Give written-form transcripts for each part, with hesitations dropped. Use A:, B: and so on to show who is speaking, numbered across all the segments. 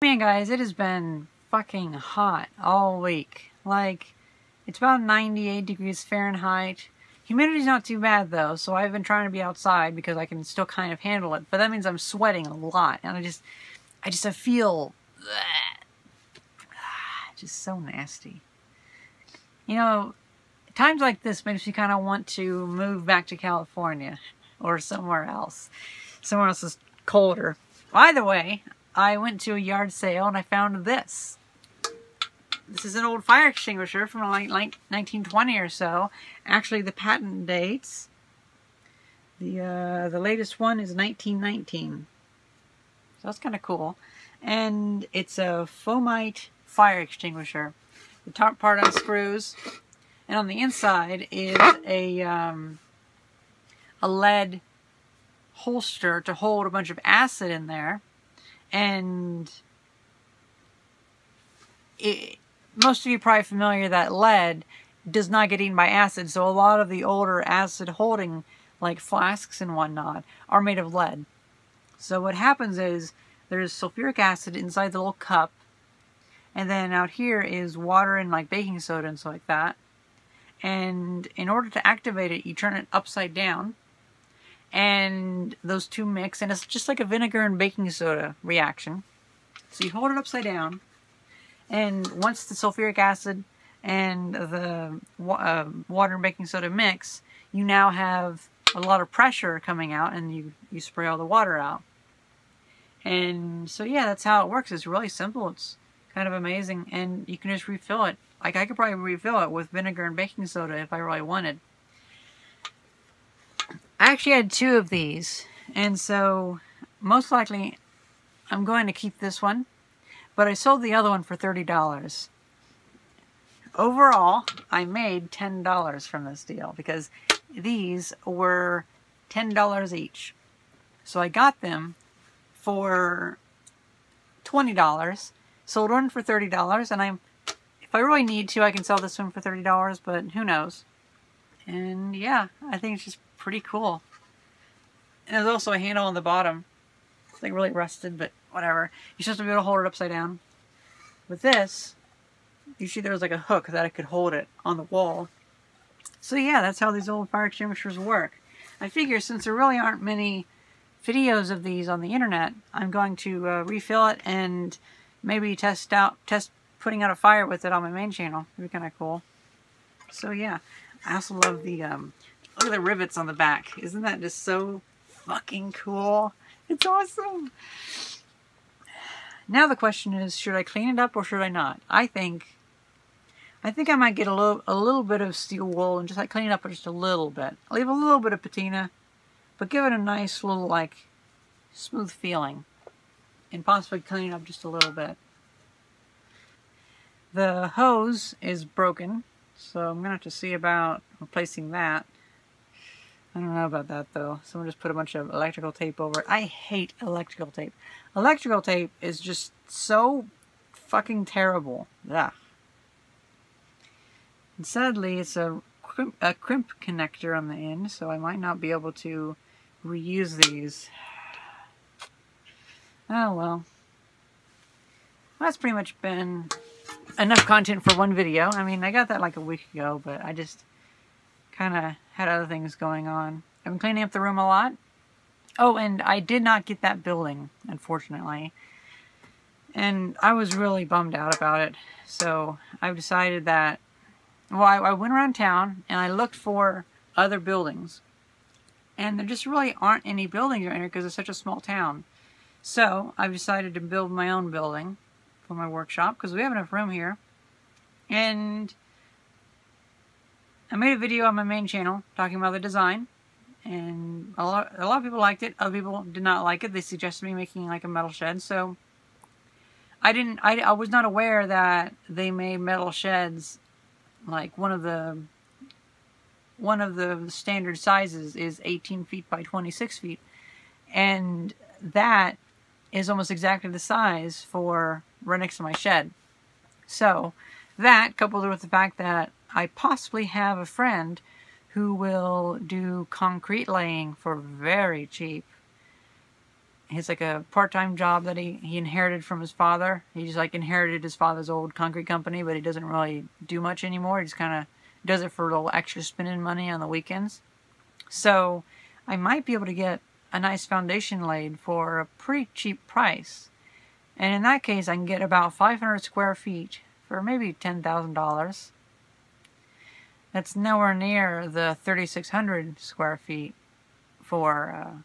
A: Man, guys, it has been fucking hot all week. Like, it's about 98 degrees Fahrenheit. Humidity's not too bad though, so I've been trying to be outside because I can still kind of handle it. But that means I'm sweating a lot, and I feel just so nasty. You know, times like this makes me kind of want to move back to California or somewhere else. Somewhere else is colder. By the way, I went to a yard sale and I found this. This is an old fire extinguisher from like 1920 or so. Actually, the patent dates. The latest one is 1919. So that's kind of cool. And it's a foamite fire extinguisher. The top part unscrews, and on the inside is a lead holster to hold a bunch of acid in there. And most of you are probably familiar that lead does not get eaten by acid, so a lot of the older acid holding like flasks and whatnot are made of lead. So what happens is there's sulfuric acid inside the little cup, and then out here is water and like baking soda and stuff like that. And in order to activate it, you turn it upside down, and those two mix, and it's just like a vinegar and baking soda reaction. So you hold it upside down, and once the sulfuric acid and the water and baking soda mix, you now have a lot of pressure coming out, and you spray all the water out. And so yeah, that's how it works. It's really simple. It's kind of amazing, and you can just refill it. Like, I could probably refill it with vinegar and baking soda if I really wanted. I actually had 2 of these, and so most likely I'm going to keep this one, but I sold the other one for $30. Overall, I made $10 from this deal because these were $10 each. So I got them for $20, sold one for $30, and if I really need to, I can sell this one for $30, but who knows. And yeah, I think it's just pretty cool. And there's also a handle on the bottom. It's like really rusted, but whatever. You're supposed to be able to hold it upside down. With this, you see there was like a hook that I could hold it on the wall. So yeah, that's how these old fire extinguishers work. I figure since there really aren't many videos of these on the internet, I'm going to refill it and maybe test putting out a fire with it on my main channel. It'd be kind of cool. So yeah, I also love the look at the rivets on the back. Isn't that just so fucking cool? It's awesome. Now the question is, should I clean it up or should I not? I think I might get a little bit of steel wool and just like clean it up just a little bit. I'll leave a little bit of patina, but give it a nice little like smooth feeling, and possibly clean it up just a little bit. The hose is broken, so I'm gonna have to see about replacing that. I don't know about that though. Someone just put a bunch of electrical tape over it. I hate electrical tape. Electrical tape is just so fucking terrible. Ugh. And sadly, it's a crimp connector on the end, so I might not be able to reuse these. Oh well. That's pretty much been enough content for one video. I mean, I got that like a week ago, but I just kind of had other things going on. I've been cleaning up the room a lot. Oh, and I did not get that building, unfortunately. And I was really bummed out about it. So I've decided that, well, I went around town and I looked for other buildings. And there just really aren't any buildings around here because it's such a small town. So I've decided to build my own building for my workshop because we have enough room here. And I made a video on my main channel talking about the design, and a lot of people liked it. Other people did not like it. They suggested me making like a metal shed. So I was not aware that they made metal sheds. Like one of the standard sizes is 18 feet by 26 feet, and that is almost exactly the size for right next to my shed. So that, coupled with the fact that I possibly have a friend who will do concrete laying for very cheap, He's like a part-time job that he inherited from his father. He just like inherited his father's old concrete company, but he doesn't really do much anymore. He just kind of does it for a little extra spending money on the weekends. So I might be able to get a nice foundation laid for a pretty cheap price. And in that case, I can get about 500 square feet for maybe $10,000. That's nowhere near the 3,600 square feet for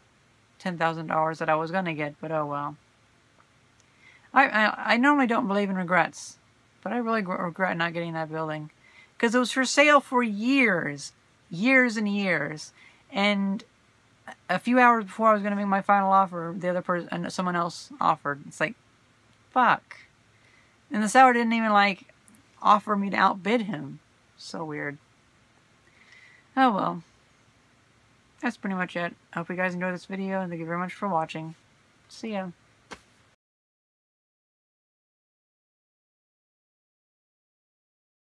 A: $10,000 that I was going to get, but oh well. I normally don't believe in regrets, but I really regret not getting that building. Because it was for sale for years. Years and years. And a few hours before I was going to make my final offer, the other person, someone else offered. It's like, fuck. And the seller didn't even like offer me to outbid him. So weird. Oh well. That's pretty much it. I hope you guys enjoyed this video, and thank you very much for watching. See ya.